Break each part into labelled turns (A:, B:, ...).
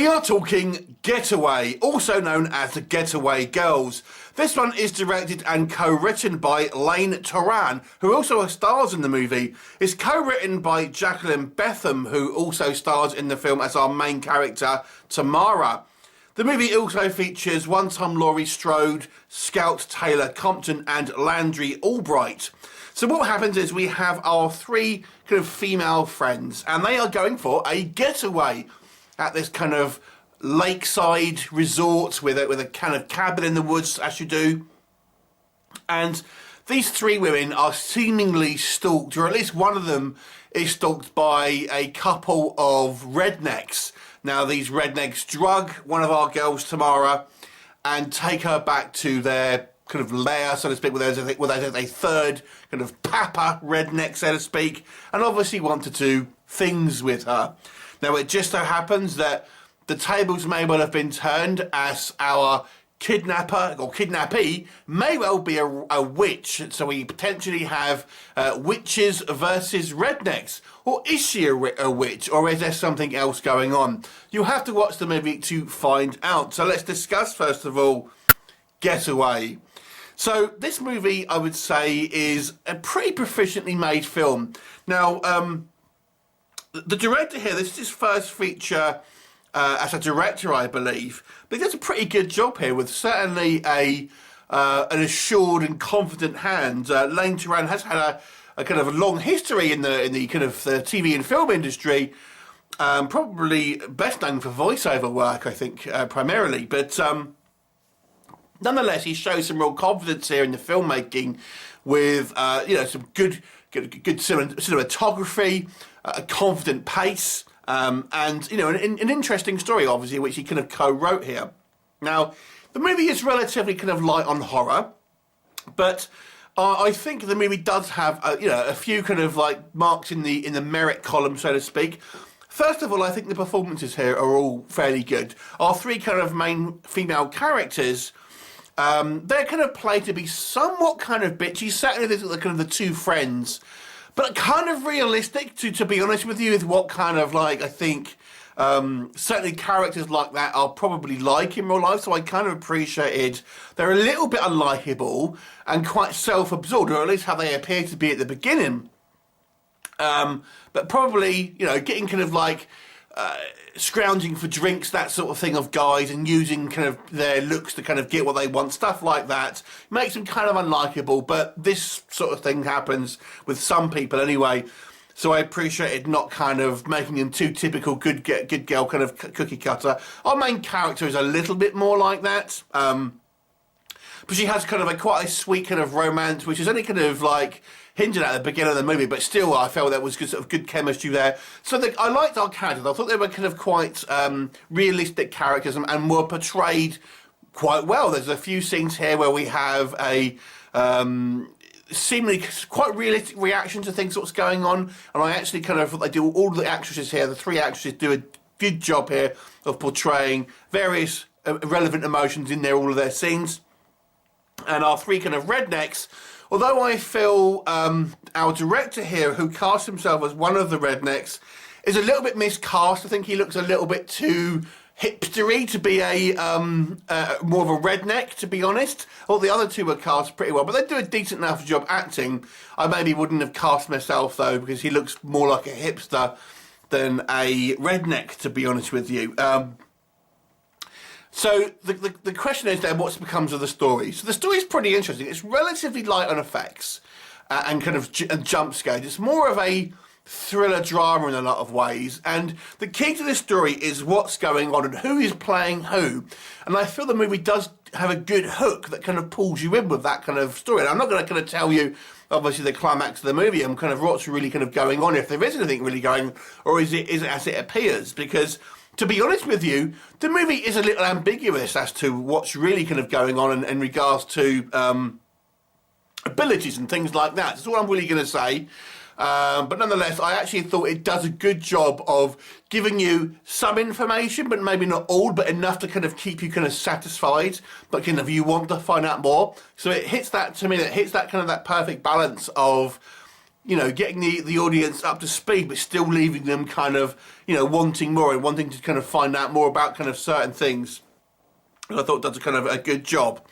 A: are talking Getaway, also known as the Getaway Girls. This one is directed and co-written by Toran, who also stars in the movie. It's co-written by Jaclyn Betham, who also stars in the film as our main character, Tamara. The movie also features one-time Laurie Strode, Scout Taylor-Compton and Landry, Allbright. So what happens is we have our three kind of female friends, and they are going for a getaway at this kind of lakeside resort with a kind of cabin in the woods, as you do. And these three women are seemingly stalked, or at least one of them is stalked by a couple of rednecks. Now, these rednecks drug one of our girls, Tamara, and take her back to their kind of lair, so to speak, where there's a third kind of papa redneck, so to speak, and obviously want to do things with her. Now, it just so happens that the tables may well have been turned, as our kidnapper or kidnappee may well be a witch. So we potentially have witches versus rednecks. Or is she a witch, or is there something else going on? You'll have to watch the movie to find out. So let's discuss, first of all, Getaway. So this movie, I would say, is a pretty proficiently made film. Now, the director here, this is his first feature as a director, I believe, but he does a pretty good job here with certainly an assured and confident hand. Toran has had a kind of a long history in the kind of the TV and film industry, probably best known for voiceover work, I think, primarily, but nonetheless, he shows some real confidence here in the filmmaking with some good cinematography, a confident pace, and an interesting story, obviously, which he kind of co-wrote here. Now, the movie is relatively kind of light on horror, but I think the movie does have a few kind of like marks in the merit column, so to speak. First of all, I think the performances here are all fairly good. Our three kind of main female characters, they're kind of played to be somewhat kind of bitchy. Certainly, there's the kind of the two friends, but kind of realistic, to be honest with you, with what kind of like, I think, certainly characters like that are probably like in real life. So I kind of appreciated they're a little bit unlikable and quite self-absorbed, or at least how they appear to be at the beginning. But probably, getting kind of like scrounging for drinks, that sort of thing, of guys, and using kind of their looks to kind of get what they want, stuff like that, makes them kind of unlikable. But this sort of thing happens with some people anyway, so I appreciated not kind of making them too typical good girl kind of cookie cutter. Our main character is a little bit more like that, but she has kind of quite a sweet kind of romance, which is only kind of like hinted at the beginning of the movie, but still I felt there was good chemistry there. So I liked our characters. I thought they were kind of quite realistic characters and were portrayed quite well. There's a few scenes here where we have a seemingly quite realistic reaction to things what's going on, and I actually kind of, they do, all the actresses here, the three actresses do a good job here of portraying various relevant emotions in all of their scenes. And our three kind of rednecks, although I feel our director here, who cast himself as one of the rednecks, is a little bit miscast. I think he looks a little bit too hipstery to be more of a redneck, to be honest. All the other two were cast pretty well, but they do a decent enough job acting. I maybe wouldn't have cast myself, though, because he looks more like a hipster than a redneck, to be honest with you. So the question is then, what becomes of the story? So the story is pretty interesting. It's relatively light on effects and kind of jump scares. It's more of a thriller drama in a lot of ways, and the key to this story is what's going on and who is playing who. And I feel the movie does have a good hook that kind of pulls you in with that kind of story. And I'm not going to kind of tell you, obviously, the climax of the movie and kind of what's really kind of going on, if there is anything really going, or is it as it appears, because to be honest with you, the movie is a little ambiguous as to what's really kind of going on in regards to abilities and things like that. That's all I'm really going to say. But nonetheless, I actually thought it does a good job of giving you some information, but maybe not all, but enough to kind of keep you kind of satisfied, but kind of you want to find out more. So it hits that, to me, that hits that kind of that perfect balance of, you know, getting the audience up to speed, but still leaving them kind of, you know, wanting more and wanting to kind of find out more about kind of certain things. And I thought that's a kind of a good job.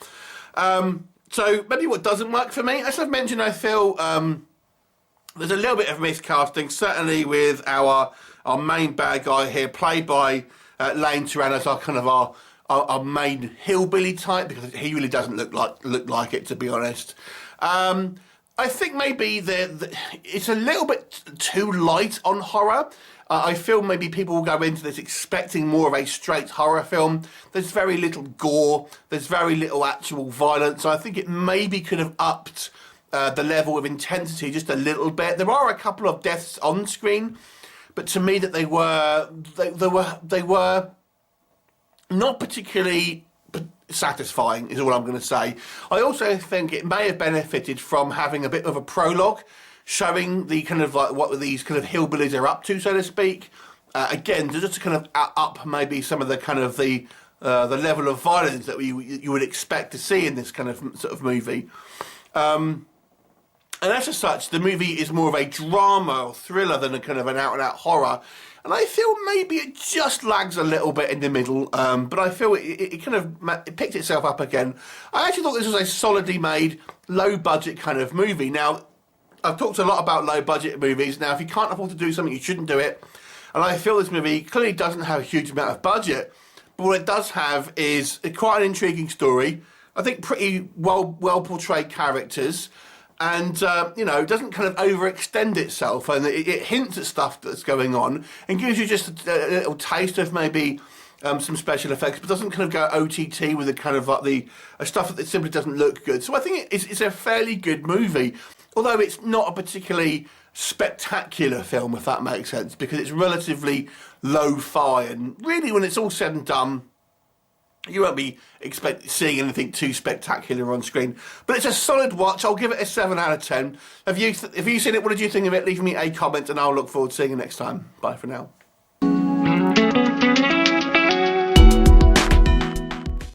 A: So maybe what doesn't work for me, as I've mentioned, I feel there's a little bit of miscasting, certainly with our main bad guy here, played by Lane Toran, as our main hillbilly type, because he really doesn't look like it, to be honest. I think maybe it's a little bit too light on horror. I feel maybe people will go into this expecting more of a straight horror film. There's very little gore. There's very little actual violence. So I think it maybe could have upped the level of intensity just a little bit. There are a couple of deaths on screen, but to me that they were not particularly satisfying, is all I'm going to say. I also think it may have benefited from having a bit of a prologue showing the kind of like what these kind of hillbillies are up to, so to speak. Again, just to kind of up maybe some of the kind of the level of violence that you would expect to see in this kind of sort of movie. And as such, the movie is more of a drama or thriller than a kind of an out-and-out horror. And I feel maybe it just lags a little bit in the middle, but I feel it kind of picked itself up again. I actually thought this was a solidly made, low-budget kind of movie. Now, I've talked a lot about low-budget movies. Now, if you can't afford to do something, you shouldn't do it. And I feel this movie clearly doesn't have a huge amount of budget, but what it does have is quite an intriguing story. I think pretty well-portrayed characters. And, you know, it doesn't kind of overextend itself, and it hints at stuff that's going on and gives you just a little taste of maybe some special effects, but doesn't kind of go OTT with the kind of like the stuff that simply doesn't look good. So I think it's a fairly good movie, although it's not a particularly spectacular film, if that makes sense, because it's relatively lo-fi, and really when it's all said and done, you won't be seeing anything too spectacular on screen. But it's a solid watch. I'll give it a 7 out of 10. Have you seen it? What did you think of it? Leave me a comment and I'll look forward to seeing you next time. Bye for now.